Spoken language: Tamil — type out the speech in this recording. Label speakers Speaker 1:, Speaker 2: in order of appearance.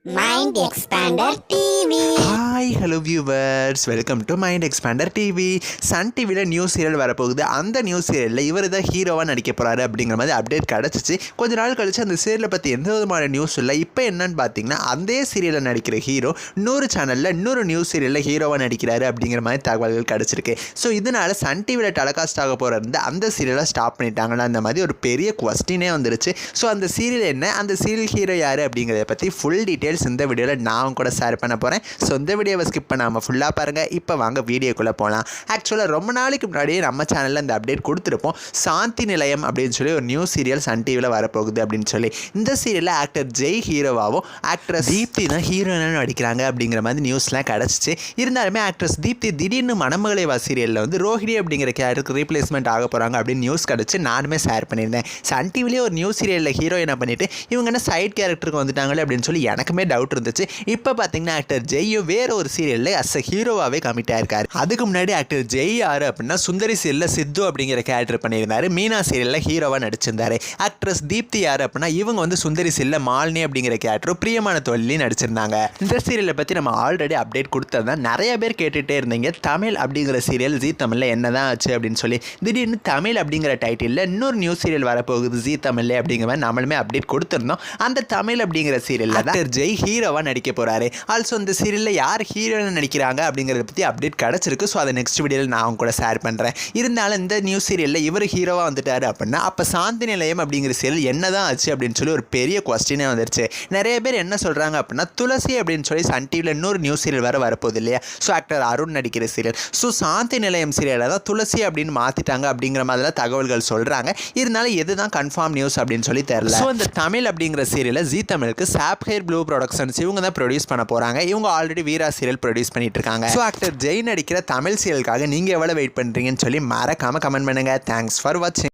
Speaker 1: Mind Expander TV.
Speaker 2: Hi hello viewers, welcome to Mind Expander TV. Sun டிவியில் நியூ சீரியல் வரப்போகுது. அந்த நியூ சீரியலில் இவர் தான் ஹீரோவாக நடிக்க போகிறாரு அப்படிங்கிற மாதிரி அப்டேட் கிடச்சிச்சு. கொஞ்ச நாள் கழிச்சு அந்த சீரியலை பற்றி எந்த விதமான நியூஸ் இல்லை. இப்போ என்னன்னு பார்த்தீங்கன்னா, அதே சீரியலில் நடிக்கிற ஹீரோ இன்னொரு சேனலில் இன்னொரு நியூ சீரியலில் ஹீரோவாக நடிக்கிறாரு அப்படிங்கிற மாதிரி தகவல்கள் கிடச்சிருக்கு. ஸோ இதனால் சன் டிவியில் டெலிகாஸ்ட் ஆக போகிறது அந்த சீரியலை ஸ்டாப் பண்ணிட்டாங்கன்னா அந்த மாதிரி ஒரு பெரிய குவஸ்டினே வந்துருச்சு. ஸோ அந்த சீரியல் என்ன, அந்த சீரியல் ஹீரோ யார் அப்படிங்கிறத பற்றி ஃபுல் டீட்டெயில்ஸ் இந்த வீடியோவில் நான் கூட ஷேர் பண்ண போகிறேன். ஸோ இந்த வீடியோவை ஸ்கிப் பண்ணாமல் ஃபுல்லாக பாருங்கள். இப்போ வாங்க வீடியோக்குள்ளே போகலாம். ஆக்சுவலாக ரொம்ப நாளைக்கு முன்னாடியே நம்ம சேனலில் இந்த அப்டேட் கொடுத்துருப்போம். சாந்தி நிலையம் அப்படின்னு சொல்லி ஒரு நியூ சீரியல் சன் டிவியில் வரப்போகுது அப்படின்னு சொல்லி. இந்த சீரியலில் ஆக்டர் ஜெய் ஹீரோவாகவும் ஆக்ட்ரஸ் தீப்தி தான் ஹீரோயினாக நடிக்கிறாங்க அப்படிங்கிற மாதிரி நியூஸ்லாம் கிடச்சிச்சு. இருந்தாலுமே ஆக்ட்ரஸ் தீப்தி திடீர்னு மணமகளை வா சீரியலில் வந்து ரோஹிணி அப்படிங்கிற கேரக்டருக்கு ரீப்ளேஸ்மெண்ட் ஆக போகிறாங்க அப்படின்னு நியூஸ் கிடச்சி நானுமே ஷேர் பண்ணியிருந்தேன். சன் டிவிலேயே ஒரு நியூ சீரியலில் ஹீரோயினை பண்ணிவிட்டு இவங்க என்ன சைட் கேரக்டருக்கு வந்துட்டாங்களே அப்படின்னு சொல்லி எனக்குமே டவுட் இருந்துச்சு. இப்போ பார்த்தீங்கன்னா ஆக்டர் ஜெய்யும் வேற ஒரு சீரியலில் அஸ் அ ஹீரோவாகவே கமிட் ஆயிருக்காரு. அதுக்கு முன்னாடி ஆக்டர் ஜெய் யார் அப்படின்னா, சுந்தரி சீரியலில் சித்து அப்படிங்கிற கேரக்டர் பண்ணியிருந்தாரு. மீனா சீரியலில் ஹீரோவாக நடிச்சிருந்தாரு. ஆக்ட்ரஸ் தீப்தி யார் அப்படின்னா, இவங்க வந்து சுந்தரி சீரியலில் மாலினி அப்படிங்கிற கேரக்டரும் பிரியமான தொழிலையும் நடிச்சிருந்தாங்க. இந்த சீரியலை பற்றி நம்ம ஆல்ரெடி அப்டேட் கொடுத்ததான் நிறைய பேர் கேட்டுகிட்டே இருந்தீங்க. தமிழ் அப்படிங்கிற சீரியல் ஜீ தமிழில் என்னதான் ஆச்சு அப்படின்னு சொல்லி. திடீர்னு தமிழ் அப்படிங்கிற டைட்டிலில் இன்னொரு நியூ சீரியல் வரப்போகுது ஜீ தமிழில் அப்படிங்கிற மாதிரி நம்மளுமே அப்டேட் கொடுத்துருந்தோம். அந்த தமிழ் அப்படிங்கிற சீரியலில் ஆக்டர் ஜெய் ஹீரோவாக நடிக்க போகிறாரு. ஆல்சோ இந்த சீரியலில் யார் ஹீரோன்னு நடிக்கிறாங்க அப்படிங்கிறத பற்றி அப்டேட் கிடச்சிருக்கு. ஸோ அதை நெக்ஸ்ட் வீடியோவில் நான் கூட ஷேர் பண்ணுறேன். இருந்தாலும் இந்த நியூ சீரியலில் இவர் ஹீரோவாக வந்துட்டார் அப்படின்னா, அப்போ சாந்தி நிலையம் அப்படிங்கிற சீரியல் என்ன தான் ஆச்சு அப்படின்னு சொல்லி ஒரு பெரிய கொஸ்டினே வந்துருச்சு. நிறைய பேர் என்ன சொல்கிறாங்க அப்படின்னா, துளசி அப்படின்னு சொல்லி சன் டிவியில் இன்னொரு நியூ சீரியல் வரப்போகுது இல்லையா. ஸோ ஆக்டர் அருண் நடிக்கிற சீரியல். ஸோ சாந்தி நிலையம் சீரியலை தான் துளசி அப்படின்னு மாற்றிட்டாங்க அப்படிங்கிற மாதிரிலாம் தகவல்கள் சொல்கிறாங்க. இருந்தாலும் எதுதான் கன்ஃபார்ம் நியூஸ் அப்படின்னு சொல்லி தெரியல. ஸோ இந்த தமிழ் அப்படிங்கிற சீரியலை ஜீ தமிழுக்கு சாப்ஹேர் ப்ளூ ப்ரொடக்ஷன்ஸ் இவங்க தான் ப்ரொடியூஸ் பண்ண போகிறாங்க. இவங்க ஆல்ரெடி வீரா சீரியல் ப்ரொடியூஸ் பண்ணிட்டு இருக்காங்க. ஸோ ஆக்டர் ஜெய் நடிக்கிற தமிழ் சீரியலுக்காக நீங்கள் எவ்வளோ வெயிட் பண்ணுறீங்கன்னு சொல்லி மறக்காமல் கமெண்ட் பண்ணுங்கள். தேங்க்ஸ் ஃபார் வாட்சிங்.